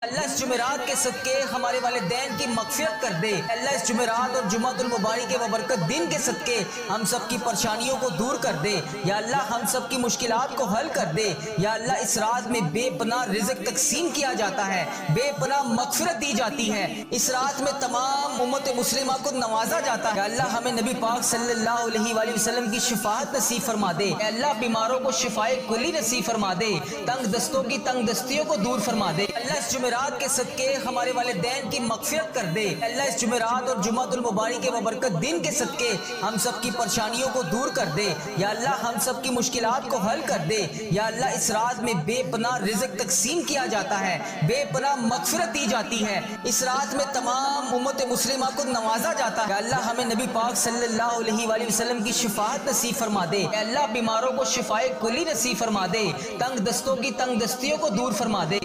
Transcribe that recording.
अल्लाह इस जुमेरात के सदके हमारे वालिदैन की मगफिरत कर दे। अल्लाह इस जुमेरात और जुमातुल मुबारक के बबरकत दिन के सदके हम सब की परेशानियों को दूर कर दे। या अल्लाह हम सब की मुश्किलात को हल कर दे। या अल्लाह इस रात में बेपनाह रिज़्क तकसीम किया जाता है, बेपनाह मगफिरत दी जाती है। इस रात में तमाम उम्मत मुस्लिमा को नवाजा जाता है। अल्लाह हमें नबी पाक सल्लल्लाहु अलैहि वसल्लम की शिफाअत नसीब फरमा दे। अल्लाह बीमारों को शिफाए कुली नसीब फरमा दे, तंग दस्तों की तंग दस्तियों को दूर फरमा दे। अल्लाह इस जुमेरात के सदके हमारे वालिदैन की मगफिरत कर दे। अल्लाह इस जुमेरात और जुमातुल मुबारक के बबरकत दिन के सदके हम सब की परेशानियों को दूर कर दे। या अल्लाह हम सब की मुश्किलात को हल कर दे। या अल्लाह इस रात में बेपनाह रिज़्क तकसीम किया जाता है, बेपनाह मगफिरत दी जाती है। इस रात में तमाम उम्मत मुस्लिमा को नवाजा जाता है। अल्लाह हमें नबी पाक सल्लल्लाहु अलैहि वसल्लम की शिफाअत नसीब फरमा दे। अल्लाह बीमारों को शिफाए कुली नसीब फरमा दे, तंग दस्तों की तंग दस्तियों को दूर फरमा दे।